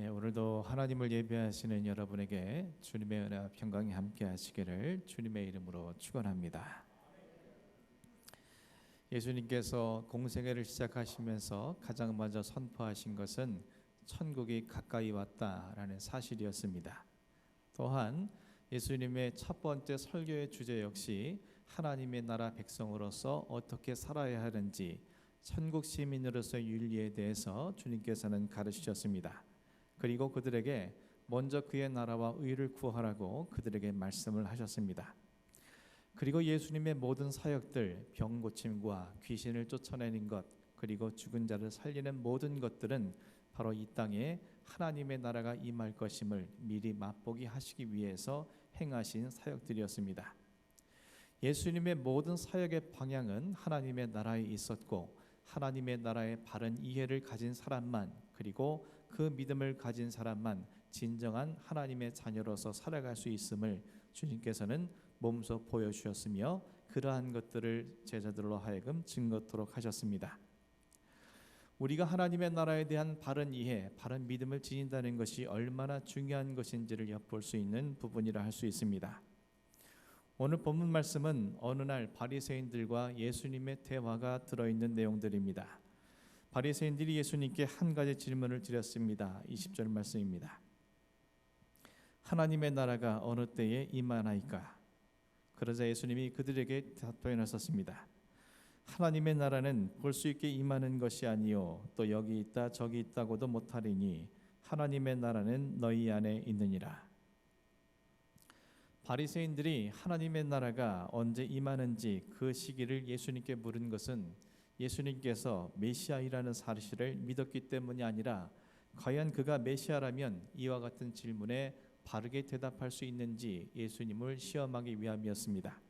오늘도 하나님을 예배하시는 여러분에게 주님의 은혜와 평강이 함께 하시기를 주님의 이름으로 축원합니다. 예수님께서 공생애를 시작하시면서 가장 먼저 선포하신 것은 천국이 가까이 왔다라는 사실이었습니다. 또한 예수님의 첫 번째 설교의 주제 역시 하나님의 나라 백성으로서 어떻게 살아야 하는지, 천국 시민으로서의 윤리에 대해서 주님께서는 가르치셨습니다. 그리고 그들에게 먼저 그의 나라와 의를 구하라고 그들에게 말씀을 하셨습니다. 그리고 예수님의 모든 사역들, 병 고침과 귀신을 쫓아내는 것, 그리고 죽은 자를 살리는 모든 것들은 바로 이 땅에 하나님의 나라가 임할 것임을 미리 맛보기 하시기 위해서 행하신 사역들이었습니다. 예수님의 모든 사역의 방향은 하나님의 나라에 있었고, 하나님의 나라의 바른 이해를 가진 사람만, 그리고 그 믿음을 가진 사람만 진정한 하나님의 자녀로서 살아갈 수 있음을 주님께서는 몸소 보여주셨으며, 그러한 것들을 제자들로 하여금 증거토록 하셨습니다. 우리가 하나님의 나라에 대한 바른 이해, 바른 믿음을 지닌다는 것이 얼마나 중요한 것인지를 엿볼 수 있는 부분이라 할 수 있습니다. 오늘 본문 말씀은 어느 날 바리새인들과 예수님의 대화가 들어있는 내용들입니다. 바리새인들이 예수님께 한 가지 질문을 드렸습니다. 20절 말씀입니다. 하나님의 나라가 어느 때에 임하나이까? 그러자 예수님이 그들에게 답변하셨습니다. 하나님의 나라는 볼 수 있게 임하는 것이 아니요 또 여기 있다 저기 있다고도 못하리니 하나님의 나라는 너희 안에 있느니라. 바리새인들이 하나님의 나라가 언제 임하는지 그 시기를 예수님께 물은 것은 예수님께서 메시아이라는 사실을 믿었기 때문이 아니라, 과연 그가 메시아라면 이와 같은 질문에 바르게 대답할 수 있는지 예수님을 시험하기 위함이었습니다.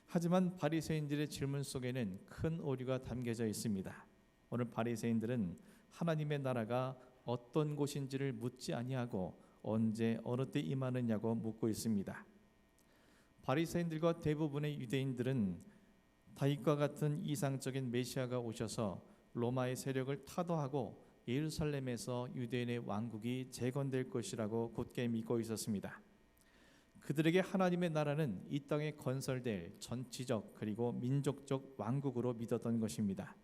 하지만 바리새인들의 질문 속에는 큰 오류가 담겨져 있습니다. 오늘 바리새인들은 하나님의 나라가 어떤 곳인지를 묻지 아니하고 언제 어느 때 임하느냐고 묻고 있습니다. 바리새인들과 대부분의 유대인들은 다윗과 같은 이상적인 메시아가 오셔서 로마의 세력을 타도하고 예루살렘에서 유대인의 왕국이 재건될 것이라고 굳게 믿고 있었습니다. 그들에게 하나님의 나라는 이 땅에 건설될 전치적 그리고 민족적 왕국으로 믿었던 것입니다.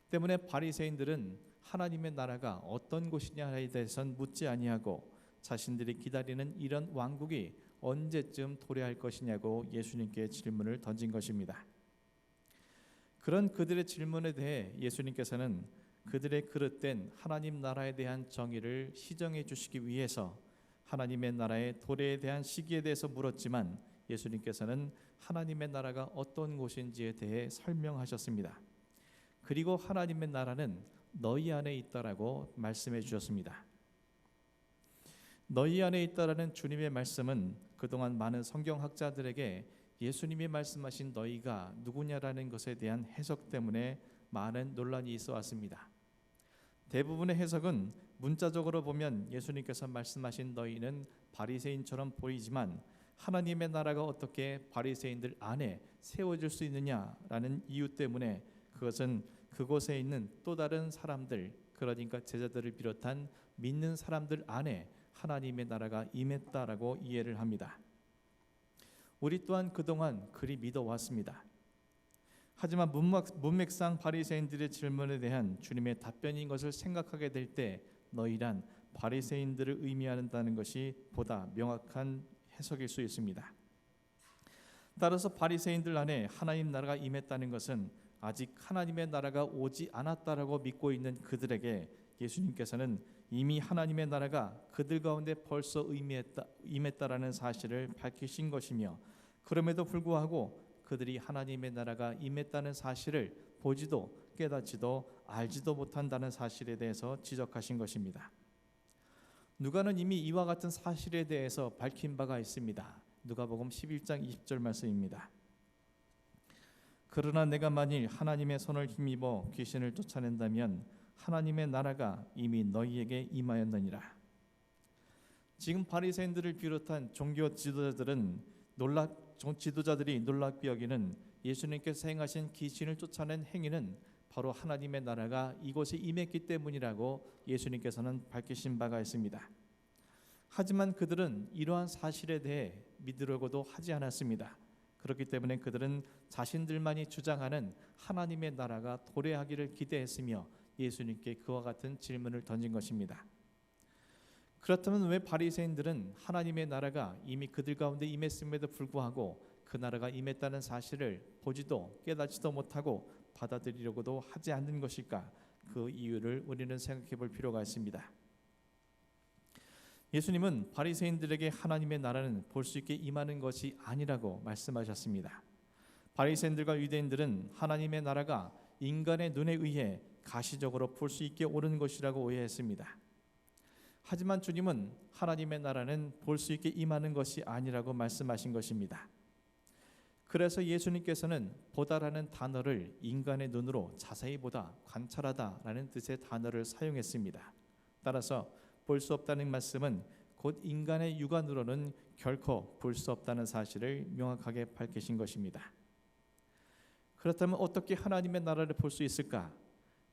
때문에 바리새인들은 하나님의 나라가 어떤 곳이냐에 대해서는 묻지 아니하고 자신들이 기다리는 이런 왕국이 언제쯤 도래할 것이냐고 예수님께 질문을 던진 것입니다. 그런 그들의 질문에 대해 예수님께서는 그들의 그릇된 하나님 나라에 대한 정의를 시정해 주시기 위해서 하나님의 나라의 도래에 대한 시기에 대해서 물었지만, 예수님께서는 하나님의 나라가 어떤 곳인지에 대해 설명하셨습니다. 그리고 하나님의 나라는 너희 안에 있다라고 말씀해 주셨습니다. 너희 안에 있다라는 주님의 말씀은 그동안 많은 성경학자들에게 예수님이 말씀하신 너희가 누구냐라는 것에 대한 해석 때문에 많은 논란이 있어 왔습니다. 대부분의 해석은 문자적으로 보면 예수님께서 말씀하신 너희는 바리새인처럼 보이지만 하나님의 나라가 어떻게 바리새인들 안에 세워질 수 있느냐라는 이유 때문에 그것은 그곳에 있는 또 다른 사람들, 그러니까 제자들을 비롯한 믿는 사람들 안에 하나님의 나라가 임했다라고 이해를 합니다. 우리 또한 그동안 그리 믿어왔습니다. 하지만 문맥상 바리새인들의 질문에 대한 주님의 답변인 것을 생각하게 될 때 너희란 바리새인들을 의미한다는 것이 보다 명확한 해석일 수 있습니다. 따라서 바리새인들 안에 하나님 나라가 임했다는 것은 아직 하나님의 나라가 오지 않았다라고 믿고 있는 그들에게 예수님께서는 이미 하나님의 나라가 그들 가운데 벌써 임했다라는 사실을 밝히신 것이며, 그럼에도 불구하고 그들이 하나님의 나라가 임했다는 사실을 보지도 깨닫지도 알지도 못한다는 사실에 대해서 지적하신 것입니다. 누가는 이미 이와 같은 사실에 대해서 밝힌 바가 있습니다. 누가복음 11장 20절 말씀입니다. 그러나 내가 만일 하나님의 손을 힘입어 귀신을 쫓아낸다면 하나님의 나라가 이미 너희에게 임하였느니라. 지금 바리새인들을 비롯한 종교 지도자들이 놀랍게 여기는 예수님께서 행하신 귀신을 쫓아낸 행위는 바로 하나님의 나라가 이곳에 임했기 때문이라고 예수님께서는 밝히신 바가 있습니다. 하지만 그들은 이러한 사실에 대해 믿으려고도 하지 않았습니다. 그렇기 때문에 그들은 자신들만이 주장하는 하나님의 나라가 도래하기를 기대했으며 예수님께 그와 같은 질문을 던진 것입니다. 그렇다면 왜 바리새인들은 하나님의 나라가 이미 그들 가운데 임했음에도 불구하고 그 나라가 임했다는 사실을 보지도 깨닫지도 못하고 받아들이려고도 하지 않는 것일까? 그 이유를 우리는 생각해 볼 필요가 있습니다. 예수님은 바리새인들에게 하나님의 나라는 볼 수 있게 임하는 것이 아니라고 말씀하셨습니다. 바리새인들과 유대인들은 하나님의 나라가 인간의 눈에 의해 가시적으로 볼 수 있게 오는 것이라고 오해했습니다. 하지만 주님은 하나님의 나라는 볼 수 있게 임하는 것이 아니라고 말씀하신 것입니다. 그래서 예수님께서는 보다라는 단어를 인간의 눈으로 자세히 보다, 관찰하다라는 뜻의 단어를 사용했습니다. 따라서 볼 수 없다는 말씀은 곧 인간의 육안으로는 결코 볼 수 없다는 사실을 명확하게 밝히신 것입니다. 그렇다면 어떻게 하나님의 나라를 볼 수 있을까?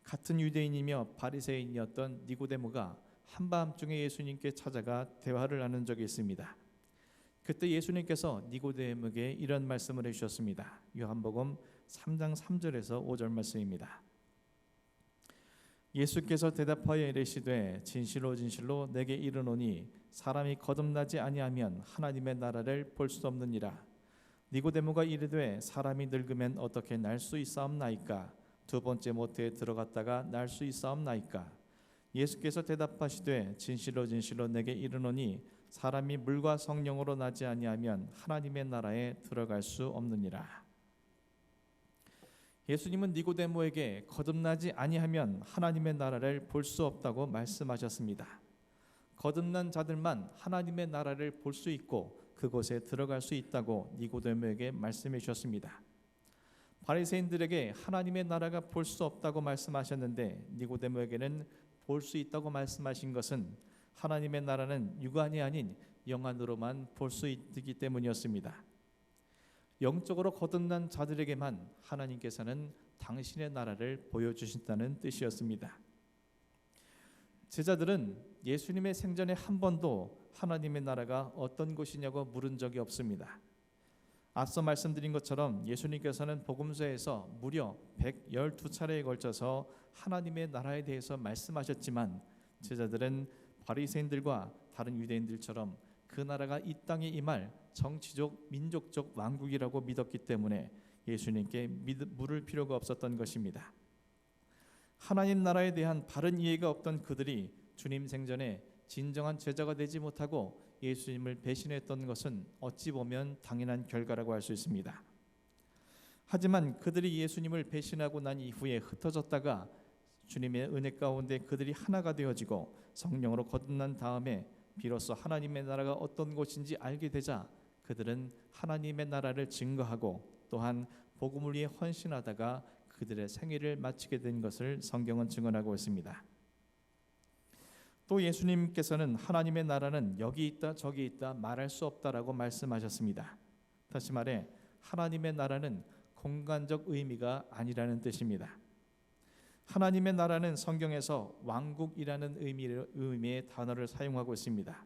같은 유대인이며 바리새인이었던 니고데모가 한밤중에 예수님께 찾아가 대화를 나눈 적이 있습니다. 그때 예수님께서 니고데모에게 이런 말씀을 해주셨습니다. 요한복음 3장 3절에서 5절 말씀입니다. 예수께서 대답하여 이르시되 진실로 진실로 내게 이르노니 사람이 거듭나지 아니하면 하나님의 나라를 볼 수 없느니라. 니고데모가 이르되 사람이 늙으면 어떻게 날 수 있사옵나이까? 두 번째 모태에 들어갔다가 날 수 있사옵나이까? 예수께서 대답하시되 진실로 진실로 내게 이르노니 사람이 물과 성령으로 나지 아니하면 하나님의 나라에 들어갈 수 없느니라. 예수님은 니고데모에게 거듭나지 아니하면 하나님의 나라를 볼 수 없다고 말씀하셨습니다. 거듭난 자들만 하나님의 나라를 볼 수 있고 그곳에 들어갈 수 있다고 니고데모에게 말씀해 주셨습니다. 바리새인들에게 하나님의 나라가 볼 수 없다고 말씀하셨는데 니고데모에게는 볼 수 있다고 말씀하신 것은 하나님의 나라는 육안이 아닌 영안으로만 볼 수 있기 때문이었습니다. 영적으로 거듭난 자들에게만 하나님께서는 당신의 나라를 보여주신다는 뜻이었습니다. 제자들은 예수님의 생전에 한 번도 하나님의 나라가 어떤 곳이냐고 물은 적이 없습니다. 앞서 말씀드린 것처럼 예수님께서는 복음서에서 무려 112차례에 걸쳐서 하나님의 나라에 대해서 말씀하셨지만 제자들은 바리새인들과 다른 유대인들처럼 그 나라가 이 땅에 임할 정치적 민족적 왕국이라고 믿었기 때문에 예수님께 물을 필요가 없었던 것입니다. 하나님 나라에 대한 바른 이해가 없던 그들이 주님 생전에 진정한 제자가 되지 못하고 예수님을 배신했던 것은 어찌 보면 당연한 결과라고 할 수 있습니다. 하지만 그들이 예수님을 배신하고 난 이후에 흩어졌다가 주님의 은혜 가운데 그들이 하나가 되어지고 성령으로 거듭난 다음에 비로소 하나님의 나라가 어떤 곳인지 알게 되자 그들은 하나님의 나라를 증거하고 또한 복음을 위해 헌신하다가 그들의 생애를 마치게 된 것을 성경은 증언하고 있습니다. 또 예수님께서는 하나님의 나라는 여기 있다 저기 있다 말할 수 없다라고 말씀하셨습니다. 다시 말해 하나님의 나라는 공간적 의미가 아니라는 뜻입니다. 하나님의 나라는 성경에서 왕국이라는 의미의 단어를 사용하고 있습니다.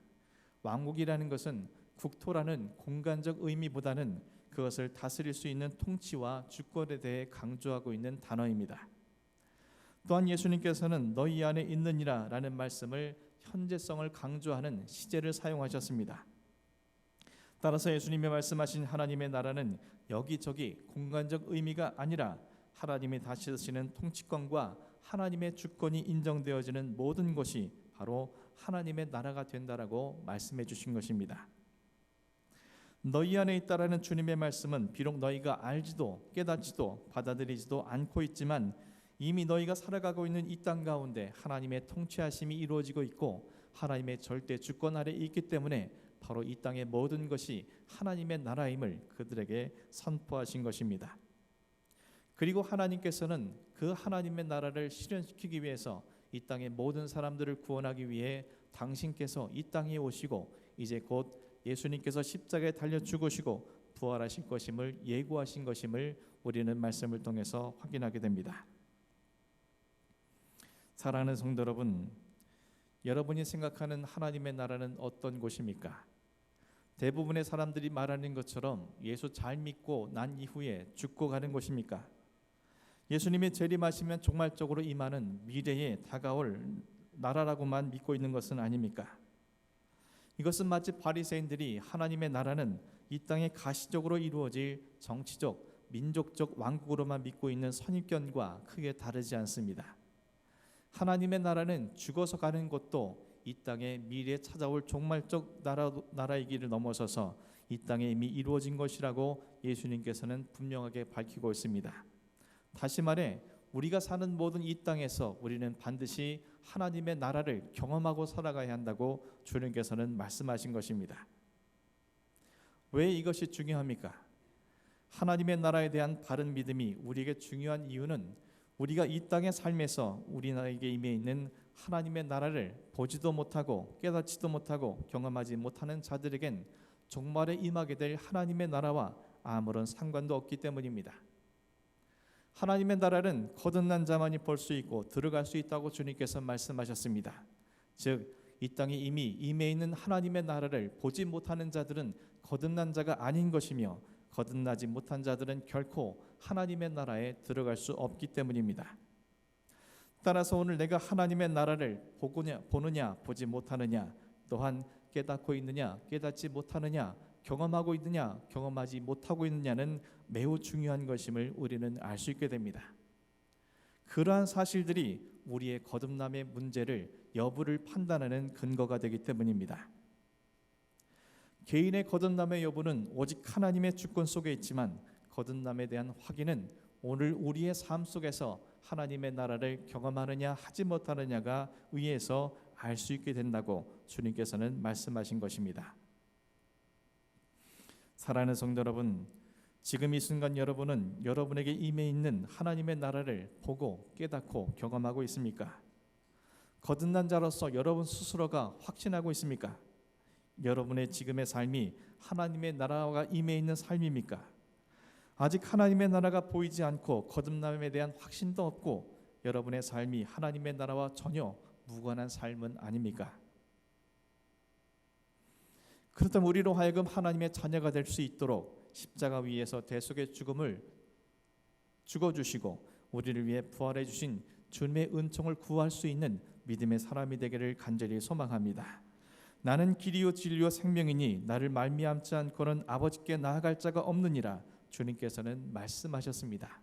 왕국이라는 것은 국토라는 공간적 의미보다는 그것을 다스릴 수 있는 통치와 주권에 대해 강조하고 있는 단어입니다. 또한 예수님께서는 너희 안에 있느니라 라는 말씀을 현재성을 강조하는 시제를 사용하셨습니다. 따라서 예수님이 말씀하신 하나님의 나라는 여기저기 공간적 의미가 아니라 하나님이 다스리시는 통치권과 하나님의 주권이 인정되어지는 모든 것이 바로 하나님의 나라가 된다라고 말씀해 주신 것입니다. 너희 안에 있다라는 주님의 말씀은 비록 너희가 알지도 깨닫지도 받아들이지도 않고 있지만 이미 너희가 살아가고 있는 이 땅 가운데 하나님의 통치하심이 이루어지고 있고 하나님의 절대 주권 아래 있기 때문에 바로 이 땅의 모든 것이 하나님의 나라임을 그들에게 선포하신 것입니다. 그리고 하나님께서는 그 하나님의 나라를 실현시키기 위해서 이 땅의 모든 사람들을 구원하기 위해 당신께서 이 땅에 오시고 이제 곧 예수님께서 십자가에 달려 죽으시고 부활하실 것임을 예고하신 것임을 우리는 말씀을 통해서 확인하게 됩니다. 사랑하는 성도 여러분, 여러분이 생각하는 하나님의 나라는 어떤 곳입니까? 대부분의 사람들이 말하는 것처럼 예수 잘 믿고 난 이후에 죽고 가는 곳입니까? 예수님이 재림하시면 종말적으로 임하는 미래에 다가올 나라라고만 믿고 있는 것은 아닙니까? 이것은 마치 바리새인들이 하나님의 나라는 이 땅에 가시적으로 이루어질 정치적, 민족적 왕국으로만 믿고 있는 선입견과 크게 다르지 않습니다. 하나님의 나라는 죽어서 가는 것도 이 땅에 미래에 찾아올 종말적 나라이기를 넘어서서 이 땅에 이미 이루어진 것이라고 예수님께서는 분명하게 밝히고 있습니다. 다시 말해 우리가 사는 모든 이 땅에서 우리는 반드시 하나님의 나라를 경험하고 살아가야 한다고 주님께서는 말씀하신 것입니다. 왜 이것이 중요합니까? 하나님의 나라에 대한 바른 믿음이 우리에게 중요한 이유는 우리가 이 땅의 삶에서 우리나라에게 임해 있는 하나님의 나라를 보지도 못하고 깨닫지도 못하고 경험하지 못하는 자들에겐 종말에 임하게 될 하나님의 나라와 아무런 상관도 없기 때문입니다. 하나님의 나라는 거듭난 자만이 볼 수 있고 들어갈 수 있다고 주님께서 말씀하셨습니다. 즉, 이 땅에 이미 임해 있는 하나님의 나라를 보지 못하는 자들은 거듭난 자가 아닌 것이며 거듭나지 못한 자들은 결코 하나님의 나라에 들어갈 수 없기 때문입니다. 따라서 오늘 내가 하나님의 나라를 보느냐 보지 못하느냐, 또한 깨닫고 있느냐 깨닫지 못하느냐, 경험하고 있느냐 경험하지 못하고 있느냐는 매우 중요한 것임을 우리는 알 수 있게 됩니다. 그러한 사실들이 우리의 거듭남의 문제를 여부를 판단하는 근거가 되기 때문입니다. 개인의 거듭남의 여부는 오직 하나님의 주권 속에 있지만 거듭남에 대한 확인은 오늘 우리의 삶 속에서 하나님의 나라를 경험하느냐 하지 못하느냐가 의해서 알 수 있게 된다고 주님께서는 말씀하신 것입니다. 사랑하는 성도 여러분, 지금 이 순간 여러분은 여러분에게 임해 있는 하나님의 나라를 보고 깨닫고 경험하고 있습니까? 거듭난 자로서 여러분 스스로가 확신하고 있습니까? 여러분의 지금의 삶이 하나님의 나라가 임해 있는 삶입니까? 아직 하나님의 나라가 보이지 않고 거듭남에 대한 확신도 없고 여러분의 삶이 하나님의 나라와 전혀 무관한 삶은 아닙니까? 그렇다면 우리로 하여금 하나님의 자녀가 될 수 있도록 십자가 위에서 대속의 죽음을 죽어주시고 우리를 위해 부활해 주신 주님의 은총을 구할 수 있는 믿음의 사람이 되기를 간절히 소망합니다. 나는 길이요 진리요 생명이니 나를 말미암지 않고는 아버지께 나아갈 자가 없느니라 주님께서는 말씀하셨습니다.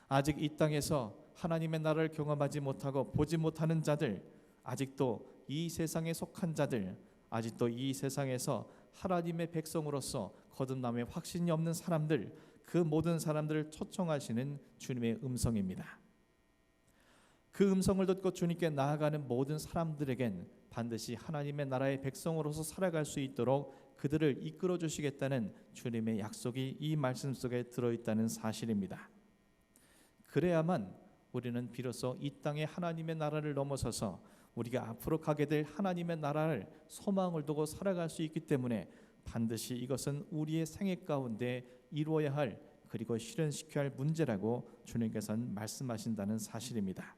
아직 이 땅에서 하나님의 나라를 경험하지 못하고 보지 못하는 자들, 아직도 이 세상에 속한 자들, 아직도 이 세상에서 하나님의 백성으로서 거듭남의 확신이 없는 사람들, 그 모든 사람들을 초청하시는 주님의 음성입니다. 그 음성을 듣고 주님께 나아가는 모든 사람들에겐 반드시 하나님의 나라의 백성으로서 살아갈 수 있도록 그들을 이끌어 주시겠다는 주님의 약속이 이 말씀 속에 들어있다는 사실입니다. 그래야만 우리는 비로소 이 땅의 하나님의 나라를 넘어서서 우리가 앞으로 가게 될 하나님의 나라를 소망을 두고 살아갈 수 있기 때문에 반드시 이것은 우리의 생애 가운데 이루어야 할, 그리고 실현시켜야 할 문제라고 주님께서는 말씀하신다는 사실입니다.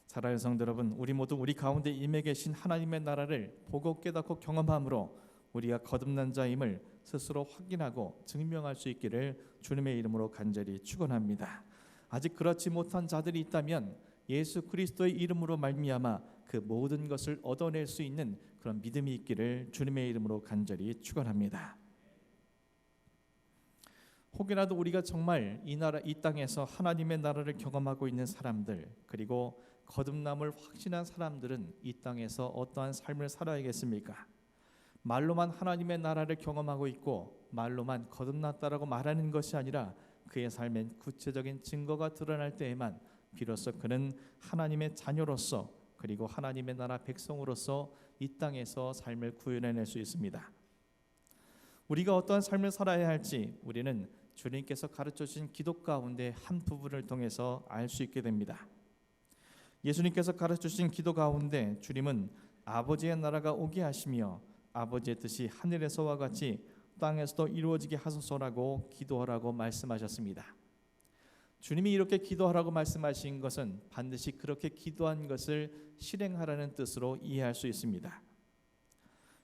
사랑하는 성도 여러분, 우리 모두 우리 가운데 임해 계신 하나님의 나라를 보고 깨닫고 경험함으로 우리가 거듭난 자임을 스스로 확인하고 증명할 수 있기를 주님의 이름으로 간절히 축원합니다. 아직 그렇지 못한 자들이 있다면 예수 그리스도의 이름으로 말미암아 그 모든 것을 얻어낼 수 있는 그런 믿음이 있기를 주님의 이름으로 간절히 축원합니다. 혹여라도 우리가 정말 이 땅에서 하나님의 나라를 경험하고 있는 사람들, 그리고 거듭남을 확신한 사람들은 이 땅에서 어떠한 삶을 살아야겠습니까? 말로만 하나님의 나라를 경험하고 있고 말로만 거듭났다라고 말하는 것이 아니라 그의 삶엔 구체적인 증거가 드러날 때에만 비로소 그는 하나님의 자녀로서, 그리고 하나님의 나라 백성으로서 이 땅에서 삶을 구현해낼 수 있습니다. 우리가 어떠한 삶을 살아야 할지 우리는 주님께서 가르쳐 주신 기도 가운데 한 부분을 통해서 알 수 있게 됩니다. 예수님께서 가르쳐 주신 기도 가운데 주님은 아버지의 나라가 오게 하시며 아버지의 뜻이 하늘에서와 같이 땅에서도 이루어지게 하소서라고 기도하라고 말씀하셨습니다. 주님이 이렇게 기도하라고 말씀하신 것은 반드시 그렇게 기도한 것을 실행하라는 뜻으로 이해할 수 있습니다.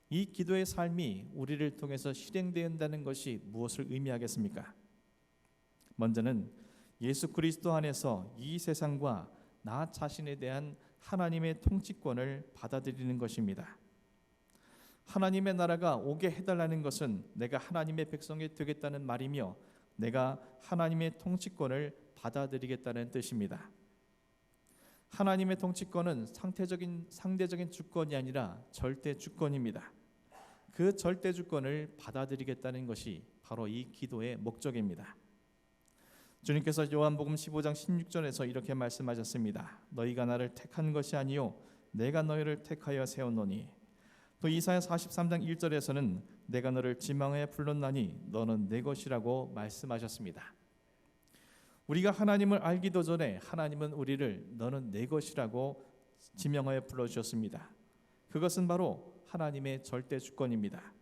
이 기도의 삶이 우리를 통해서 실행된다는 것이 무엇을 의미하겠습니까? 먼저는 예수 그리스도 안에서 이 세상과 나 자신에 대한 하나님의 통치권을 받아들이는 것입니다. 하나님의 나라가 오게 해달라는 것은 내가 하나님의 백성이 되겠다는 말이며 내가 하나님의 통치권을 받아들이겠다는 뜻입니다. 하나님의 통치권은 상대적인 주권이 아니라 절대 주권입니다. 그 절대 주권을 받아들이겠다는 것이 바로 이 기도의 목적입니다. 주님께서 요한복음 15장 16절에서 이렇게 말씀하셨습니다. 너희가 나를 택한 것이 아니요 내가 너희를 택하여 세웠노니. 또 이사야 43장 1절에서는 내가 너를 지명하여 불렀나니 너는 내 것이라고 말씀하셨습니다. 우리가 하나님을 알기도 전에 하나님은 우리를 너는 내 것이라고 지명하여 불러주셨습니다. 그것은 바로 하나님의 절대 주권입니다.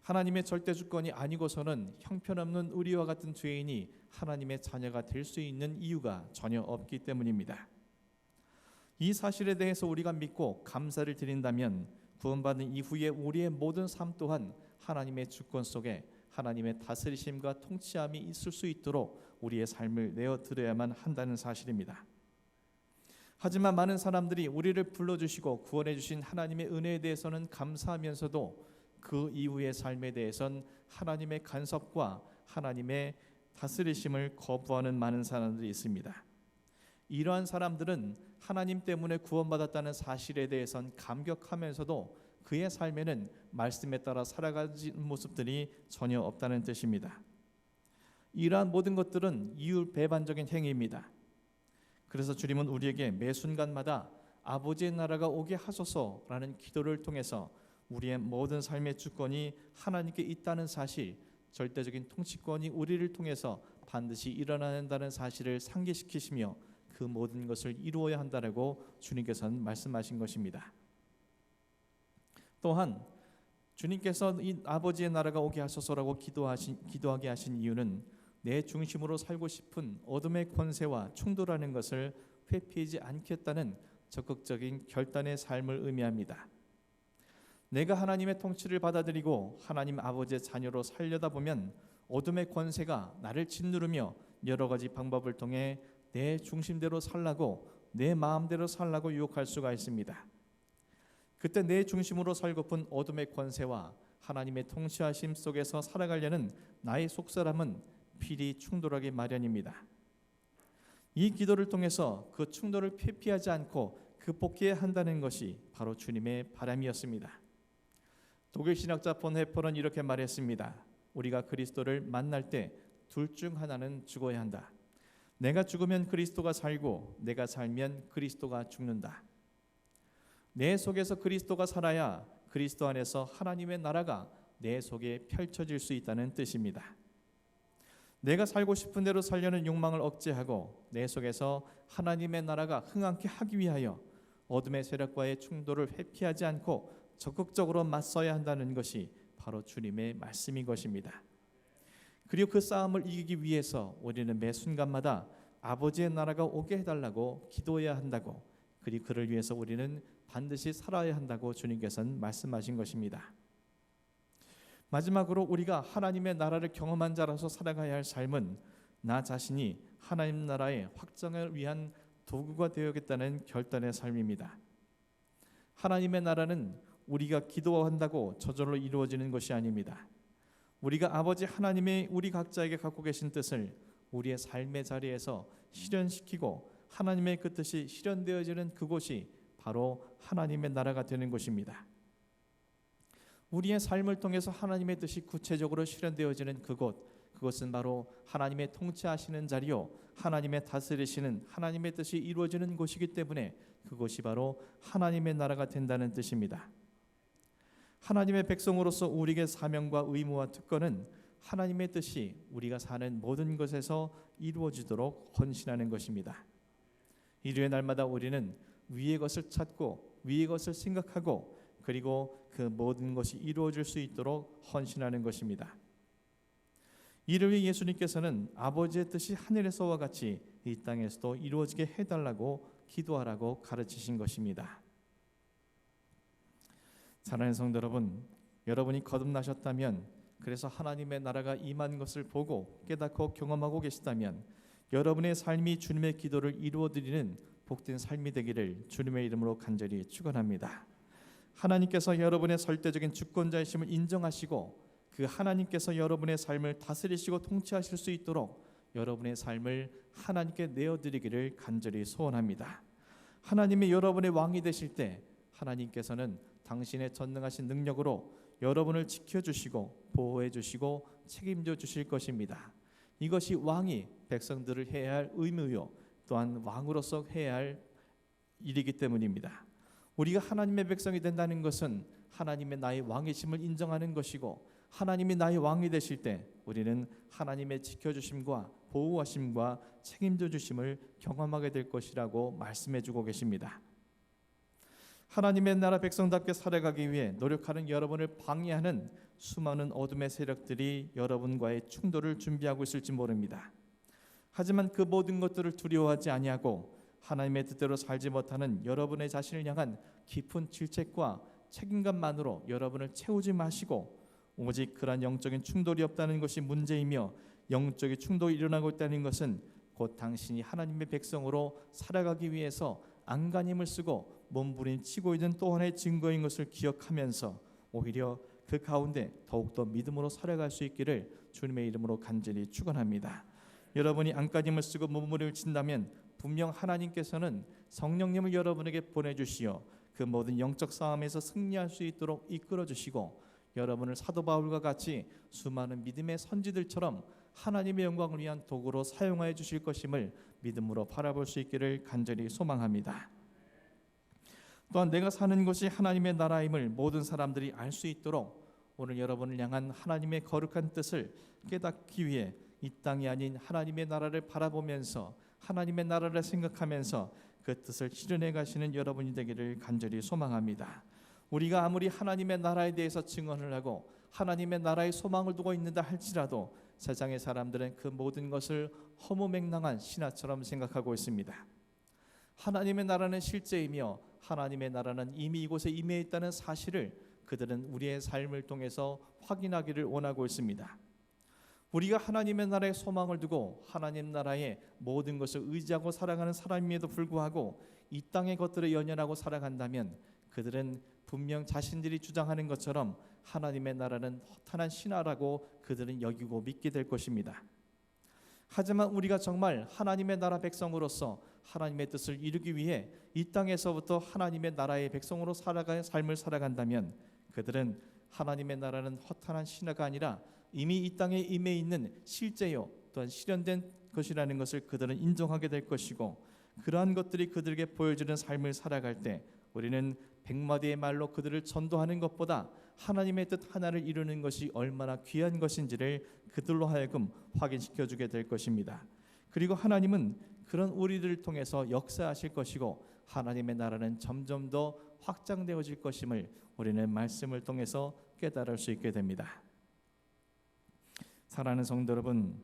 하나님의 절대 주권이 아니고서는 형편없는 우리와 같은 죄인이 하나님의 자녀가 될 수 있는 이유가 전혀 없기 때문입니다. 이 사실에 대해서 우리가 믿고 감사를 드린다면 구원받은 이후에 우리의 모든 삶 또한 하나님의 주권 속에 하나님의 다스리심과 통치함이 있을 수 있도록 우리의 삶을 내어드려야만 한다는 사실입니다. 하지만 많은 사람들이 우리를 불러주시고 구원해 주신 하나님의 은혜에 대해서는 감사하면서도 그 이후의 삶에 대해서는 하나님의 간섭과 하나님의 다스리심을 거부하는 많은 사람들이 있습니다. 이러한 사람들은 하나님 때문에 구원받았다는 사실에 대해서는 감격하면서도 그의 삶에는 말씀에 따라 살아가는 모습들이 전혀 없다는 뜻입니다. 이러한 모든 것들은 이율배반적인 행위입니다. 그래서 주님은 우리에게 매 순간마다 아버지의 나라가 오게 하소서라는 기도를 통해서 우리의 모든 삶의 주권이 하나님께 있다는 사실, 절대적인 통치권이 우리를 통해서 반드시 일어난다는 사실을 상기시키시며 그 모든 것을 이루어야 한다라고 주님께서는 말씀하신 것입니다. 또한 주님께서 이 아버지의 나라가 오게 하소서라고 기도하게 하신 이유는 내 중심으로 살고 싶은 어둠의 권세와 충돌하는 것을 회피하지 않겠다는 적극적인 결단의 삶을 의미합니다. 내가 하나님의 통치를 받아들이고 하나님 아버지의 자녀로 살려다 보면 어둠의 권세가 나를 짓누르며 여러 가지 방법을 통해 내 중심대로 살라고 내 마음대로 살라고 유혹할 수가 있습니다. 그때 내 중심으로 살고픈 어둠의 권세와 하나님의 통치하심 속에서 살아가려는 나의 속사람은 필히 충돌하기 마련입니다. 이 기도를 통해서 그 충돌을 회피하지 않고 극복해야 한다는 것이 바로 주님의 바람이었습니다. 독일 신학자 폰 헤퍼는 이렇게 말했습니다. 우리가 그리스도를 만날 때 둘 중 하나는 죽어야 한다. 내가 죽으면 그리스도가 살고 내가 살면 그리스도가 죽는다. 내 속에서 그리스도가 살아야 그리스도 안에서 하나님의 나라가 내 속에 펼쳐질 수 있다는 뜻입니다. 내가 살고 싶은 대로 살려는 욕망을 억제하고 내 속에서 하나님의 나라가 흥하게 하기 위하여 어둠의 세력과의 충돌을 회피하지 않고 적극적으로 맞서야 한다는 것이 바로 주님의 말씀인 것입니다. 그리고 그 싸움을 이기기 위해서 우리는 매 순간마다 아버지의 나라가 오게 해달라고 기도해야 한다고, 그리고 그를 위해서 우리는 반드시 살아야 한다고 주님께서는 말씀하신 것입니다. 마지막으로 우리가 하나님의 나라를 경험한 자라서 살아가야 할 삶은 나 자신이 하나님 나라의 확장을 위한 도구가 되어야겠다는 결단의 삶입니다. 하나님의 나라는 우리가 기도한다고 저절로 이루어지는 것이 아닙니다. 우리가 아버지 하나님의 우리 각자에게 갖고 계신 뜻을 우리의 삶의 자리에서 실현시키고 하나님의 그 뜻이 실현되어지는 그곳이 바로 하나님의 나라가 되는 곳입니다. 우리의 삶을 통해서 하나님의 뜻이 구체적으로 실현되어지는 그것은 바로 하나님의 통치하시는 자리요, 하나님의 다스리시는 하나님의 뜻이 이루어지는 곳이기 때문에 그것이 바로 하나님의 나라가 된다는 뜻입니다. 하나님의 백성으로서 우리에게 사명과 의무와 특권은 하나님의 뜻이 우리가 사는 모든 것에서 이루어지도록 헌신하는 것입니다. 일요일 날마다 우리는 위의 것을 찾고 위의 것을 생각하고 그리고 그 모든 것이 이루어질 수 있도록 헌신하는 것입니다. 이를 위해 예수님께서는 아버지의 뜻이 하늘에서와 같이 이 땅에서도 이루어지게 해달라고 기도하라고 가르치신 것입니다. 사랑하는 성도 여러분, 여러분이 거듭나셨다면, 그래서 하나님의 나라가 임한 것을 보고 깨닫고 경험하고 계시다면 여러분의 삶이 주님의 기도를 이루어드리는 복된 삶이 되기를 주님의 이름으로 간절히 축원합니다. 하나님께서 여러분의 절대적인 주권자이심을 인정하시고 그 하나님께서 여러분의 삶을 다스리시고 통치하실 수 있도록 여러분의 삶을 하나님께 내어드리기를 간절히 소원합니다. 하나님이 여러분의 왕이 되실 때 하나님께서는 당신의 전능하신 능력으로 여러분을 지켜주시고 보호해주시고 책임져 주실 것입니다. 이것이 왕이 백성들을 해야 할 의무요, 또한 왕으로서 해야 할 일이기 때문입니다. 우리가 하나님의 백성이 된다는 것은 하나님의 나의 왕이심을 인정하는 것이고, 하나님이 나의 왕이 되실 때 우리는 하나님의 지켜주심과 보호하심과 책임져 주심을 경험하게 될 것이라고 말씀해 주고 계십니다. 하나님의 나라 백성답게 살아가기 위해 노력하는 여러분을 방해하는 수많은 어둠의 세력들이 여러분과의 충돌을 준비하고 있을지 모릅니다. 하지만 그 모든 것들을 두려워하지 아니하고 하나님의 뜻대로 살지 못하는 여러분의 자신을 향한 깊은 질책과 책임감만으로 여러분을 채우지 마시고, 오직 그러한 영적인 충돌이 없다는 것이 문제이며, 영적인 충돌이 일어나고 있다는 것은 곧 당신이 하나님의 백성으로 살아가기 위해서 안간힘을 쓰고 몸부림치고 있는 또 하나의 증거인 것을 기억하면서 오히려 그 가운데 더욱더 믿음으로 살아갈 수 있기를 주님의 이름으로 간절히 축원합니다. 여러분이 안간힘을 쓰고 몸부림을 친다면 분명 하나님께서는 성령님을 여러분에게 보내주시어 그 모든 영적 싸움에서 승리할 수 있도록 이끌어주시고, 여러분을 사도 바울과 같이 수많은 믿음의 선지들처럼 하나님의 영광을 위한 도구로 사용하여 주실 것임을 믿음으로 바라볼 수 있기를 간절히 소망합니다. 또한 내가 사는 것이 하나님의 나라임을 모든 사람들이 알 수 있도록 오늘 여러분을 향한 하나님의 거룩한 뜻을 깨닫기 위해 이 땅이 아닌 하나님의 나라를 바라보면서 하나님의 나라를 생각하면서 그 뜻을 실현해 가시는 여러분이 되기를 간절히 소망합니다. 우리가 아무리 하나님의 나라에 대해서 증언을 하고 하나님의 나라에 소망을 두고 있는다 할지라도 세상의 사람들은 그 모든 것을 허무맹랑한 신화처럼 생각하고 있습니다. 하나님의 나라는 실제이며 하나님의 나라는 이미 이곳에 임해 있다는 사실을 그들은 우리의 삶을 통해서 확인하기를 원하고 있습니다. 우리가 하나님의 나라에 소망을 두고 하나님 나라의 모든 것을 의지하고 살아가는 사람임에도 불구하고 이 땅의 것들을 연연하고 살아간다면 그들은 분명 자신들이 주장하는 것처럼 하나님의 나라는 허탄한 신화라고 그들은 여기고 믿게 될 것입니다. 하지만 우리가 정말 하나님의 나라 백성으로서 하나님의 뜻을 이루기 위해 이 땅에서부터 하나님의 나라의 백성으로 살아가는 삶을 살아간다면 그들은 하나님의 나라는 허탄한 신화가 아니라 이미 이 땅에 임해 있는 실제요 또한 실현된 것이라는 것을 그들은 인정하게 될 것이고, 그러한 것들이 그들에게 보여주는 삶을 살아갈 때 우리는 100마디의 말로 그들을 전도하는 것보다 하나님의 뜻 하나를 이루는 것이 얼마나 귀한 것인지를 그들로 하여금 확인시켜 주게 될 것입니다. 그리고 하나님은 그런 우리들을 통해서 역사하실 것이고 하나님의 나라는 점점 더 확장되어질 것임을 우리는 말씀을 통해서 깨달을 수 있게 됩니다. 사랑하는 성도 여러분,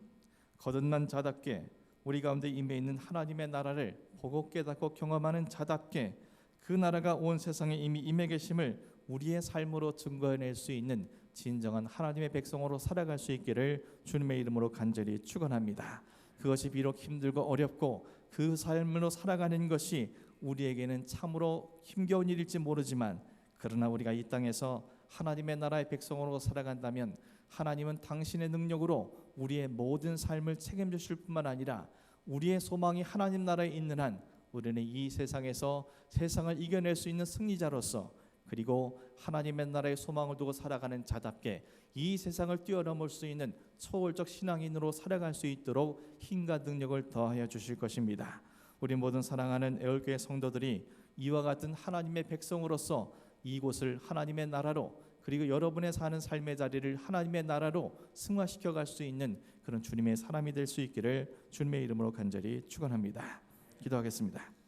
거듭난 자답게 우리 가운데 임해 있는 하나님의 나라를 보고 깨닫고 경험하는 자답게 그 나라가 온 세상에 이미 임해 계심을 우리의 삶으로 증거해낼 수 있는 진정한 하나님의 백성으로 살아갈 수 있기를 주님의 이름으로 간절히 축원합니다. 그것이 비록 힘들고 어렵고 그 삶으로 살아가는 것이 우리에게는 참으로 힘겨운 일일지 모르지만, 그러나 우리가 이 땅에서 하나님의 나라의 백성으로 살아간다면 하나님은 당신의 능력으로 우리의 모든 삶을 책임지실 뿐만 아니라 우리의 소망이 하나님 나라에 있는 한 우리는 이 세상에서 세상을 이겨낼 수 있는 승리자로서, 그리고 하나님의 나라의 소망을 두고 살아가는 자답게 이 세상을 뛰어넘을 수 있는 초월적 신앙인으로 살아갈 수 있도록 힘과 능력을 더하여 주실 것입니다. 우리 모든 사랑하는 애월교회 성도들이 이와 같은 하나님의 백성으로서 이곳을 하나님의 나라로, 그리고 여러분의 사는 삶의 자리를 하나님의 나라로 승화시켜 갈 수 있는 그런 주님의 사람이 될 수 있기를 주님의 이름으로 간절히 축원합니다. 기도하겠습니다.